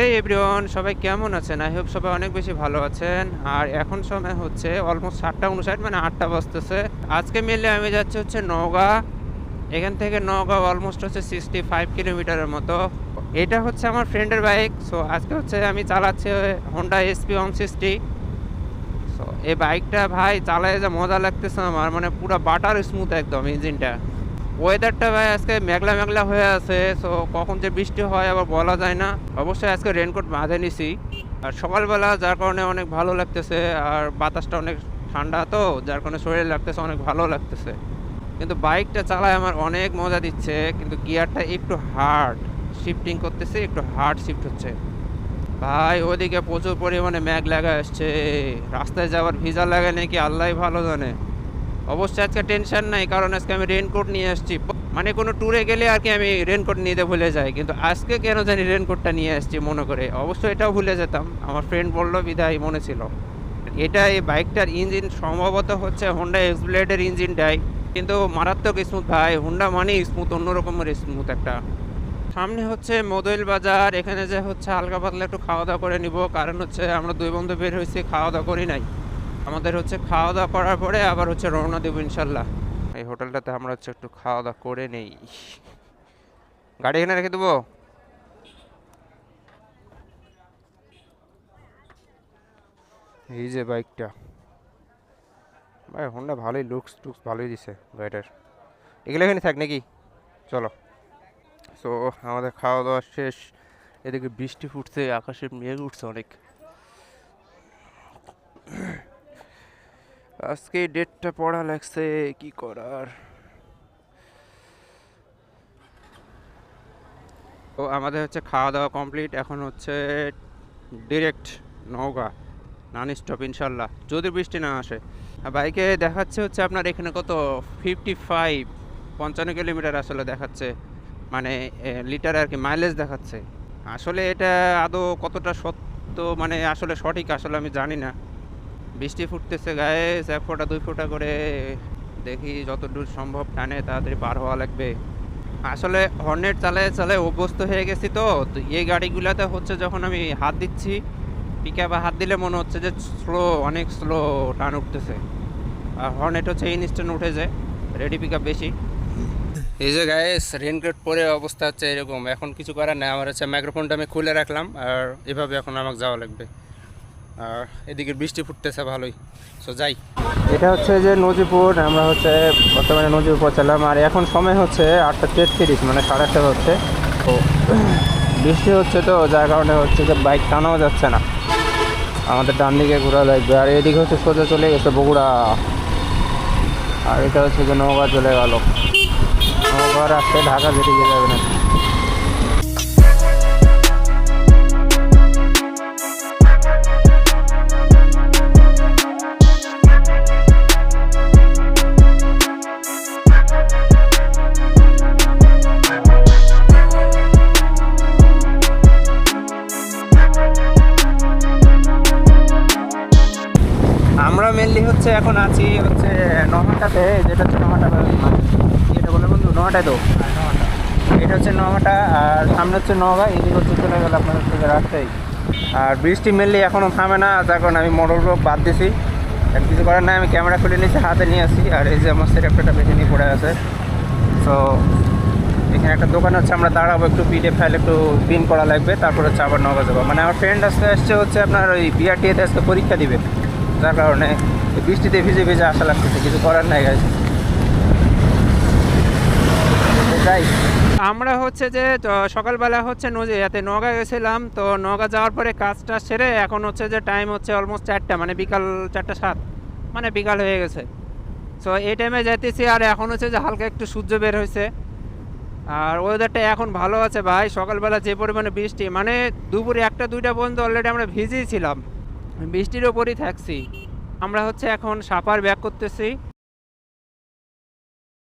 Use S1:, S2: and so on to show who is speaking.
S1: হে everyone, সবাই কেমন আছেন? আই হোপ সবাই অনেক বেশি ভালো আছেন। আর এখন সময় হচ্ছে অলমোস্ট 7টা 59, মানে 8টা বাজতেছে। আজকে মিলে আমি যাচ্ছি হচ্ছে নওগাঁ। এখান থেকে নওগাঁ অলমোস্ট হচ্ছে 65 কিলোমিটারের মতো। এটা হচ্ছে আমার ফ্রেন্ডের বাইক। সো আজকে হচ্ছে আমি চালাচ্ছি হোন্ডা এসপি 160। সো এই বাইকটা ভাই চালায় যা মজা লাগতেছে আমার, মানে পুরো বাটার স্মুথ একদম ইঞ্জিনটা। ওয়েদারটা ভাই আজকে মেঘলা মেঘলা হয়ে আছে। সো কখন যে বৃষ্টি হয় আবার বলা যায় না। অবশ্যই আজকে রেনকোট বাঁধে নিছি। আর সকালবেলা যার কারণে অনেক ভালো লাগতেছে, আর বাতাসটা অনেক ঠান্ডা, তো যার কারণে শরীরে লাগতেছে অনেক ভালো লাগতেছে। কিন্তু বাইকটা চালায় আমার অনেক মজা দিচ্ছে, কিন্তু গিয়ারটা একটু হার্ড শিফটিং করতেছে, একটু হার্ড শিফট হচ্ছে ভাই। ওদিকে প্রচুর পরিমাণে মেঘ লাগা আসছে, রাস্তায় যাওয়ার ভিজা লাগে নাকি আল্লাহ ভালো জানে। অবশ্যই আজকে টেনশন নাই, কারণ আজকে আমি রেনকোট নিয়ে আসছি। মানে কোনো ট্যুরে গেলে আর কি আমি রেনকোট নিতে ভুলে যাই, কিন্তু আজকে কেন জানি রেনকোটটা নিয়ে আসছি মনে করে। অবশ্যই এটাও ভুলে যেতাম, আমার ফ্রেন্ড বললো বিদায় মনে ছিল। এটা এই বাইকটার ইঞ্জিন সম্ভবত হচ্ছে হোন্ডা এক্স ব্লেডের ইঞ্জিনটাই, কিন্তু মারাত্মক স্মুথ ভাই। হোন্ডা মানেই স্মুথ, অন্যরকমের স্মুথ একটা। সামনে হচ্ছে মদইল বাজার, এখানে যে হচ্ছে হালকা পাতলা একটু খাওয়া দাওয়া করে নিব, কারণ হচ্ছে আমরা দুই বন্ধু বের হয়েছি, খাওয়া দাওয়া করি নাই। আমাদের হচ্ছে খাওয়া দাওয়া করার পরে আবার হচ্ছে রওনা দেবো ইনশাল্লাহ। এই হোটেলটাতে আমরা হচ্ছে একটু খাওয়া দাওয়া করে নেই। গাড়ি এখানে রেখে দেবো। এই যে বাইকটা ভাই, হোন্ডা ভালোই লুকস টুকস ভালোই দিছে গাড়িটার। এগুলো এখানে থাক নাকি? চলো। সো আমাদের খাওয়া দাওয়া শেষ। এদিকে বৃষ্টি ফুটছে, আকাশে মেঘ উঠছে অনেক। আজকে ডেটটা পড়া লাগছে, কি করার। তো আমাদের হচ্ছে খাওয়া দাওয়া কমপ্লিট, এখন হচ্ছে ডিরেক্ট নওগাঁ, নন স্টপ ইনশাল্লাহ, যদি বৃষ্টি না আসে। আর বাইকে দেখাচ্ছে হচ্ছে আপনার এখানে কত 55, 55 কিলোমিটার আসলে দেখাচ্ছে, মানে লিটার আর কি, মাইলেজ দেখাচ্ছে। আসলে এটা আদৌ কতটা সত্য, মানে আসলে সঠিক আসলে আমি জানি না। বৃষ্টি ফুটতেছে গায়ে, 1 ফোঁটা 2 ফোঁটা করে। দেখি যতদূর সম্ভব টানে তাড়াতাড়ি পার হওয়া লাগবে। আসলে হর্নেট চালায় চালায় অভ্যস্ত হয়ে গেছি, তো তো এই গাড়িগুলোতে হচ্ছে যখন আমি হাত দিচ্ছি, পিকআপে হাত দিলে মনে হচ্ছে যে স্লো, অনেক স্লো টান উঠতেছে। আর হর্নেট হচ্ছে ইনস্ট্যান্ট উঠে যায়, রেডি পিকআপ বেশি। এই যে গাইস, রেনকোট পরে অবস্থা হচ্ছে এরকম। এখন কিছু করার নেই, আমার হচ্ছে মাইক্রোফোনটা আমি খুলে রাখলাম, আর এভাবে এখন আমাকে যাওয়া লাগবে। আর এদিকে বৃষ্টি ফুটতেছে ভালোই। সো যাই। এটা হচ্ছে যে নজিপুর, আমরা হচ্ছে বর্তমানে নজিপুর পৌঁছালাম। আর এখন সময় হচ্ছে 8টা 33, মানে 8:30 হচ্ছে। তো বৃষ্টি হচ্ছে, তো যার কারণে হচ্ছে যে বাইক টানাও যাচ্ছে না। আমাদের ডান দিকে ঘোরা লাগবে। আর এদিকে হচ্ছে সোজা চলে গেছে বগুড়া। আর এটা হচ্ছে যে নওগাঁ চলে গেল। নওগাঁ রাস্তায় ঢাকা যেদিকে যাবে না। আমরা মেনলি হচ্ছে এখন আছি হচ্ছে নহাটাতে, যেটা হচ্ছে নহাটা, এটা বলে বন্ধু নহাটায়। তো এটা হচ্ছে নহাটা, আর সামনে হচ্ছে নওগাঁ, এদিকে হচ্ছে চলে গেল আপনার হচ্ছে রাস্তায়। আর বৃষ্টি মেনলি এখনও থামে না, যার কারণে আমি মোটর ব্লক বাদ দিছি। আর কিছু করার নাই, আমি ক্যামেরা খুলে নিয়েছি, হাতে নিয়ে আসি। আর এই যে আমার সেটআপটা বেশি নিয়ে পড়ে আছে। তো এখানে একটা দোকান হচ্ছে, আমরা দাঁড়াবো, একটু পিডিএফ ফাইল একটু প্রিন্ট করা লাগবে, তারপর হচ্ছে আবার নওগাঁ যাবো। মানে আমার ফ্রেন্ড আসছে হচ্ছে আপনার ওই বিআরটিএতে আজকে পরীক্ষা দিবে, যার কারণে বৃষ্টিতে ভিজে ভিজে আসা লাগতেছে, কিছু করার নাই গাইস। তাই আমরা হচ্ছে যে সকালবেলা হচ্ছে এতে নওগাঁ গেছিলাম। তো নওগাঁ যাওয়ার পরে কাজটা সেরে এখন হচ্ছে যে টাইম হচ্ছে অলমোস্ট 4টা, মানে বিকাল 4টা 7, মানে বিকাল হয়ে গেছে। সো এই টাইমে যাইতেছি, আর এখন হচ্ছে যে হালকা একটু সূর্য বের হয়েছে। আর ওয়েদারটা এখন ভালো আছে ভাই। সকালবেলা যে পরিমাণে বৃষ্টি, মানে দুপুরে 1টা 2টা পর্যন্ত অলরেডি আমরা ভিজেই ছিলাম, বৃষ্টির ওপরই থাকছি। আমরা হচ্ছে এখন সাপার ব্যাক করতেছি।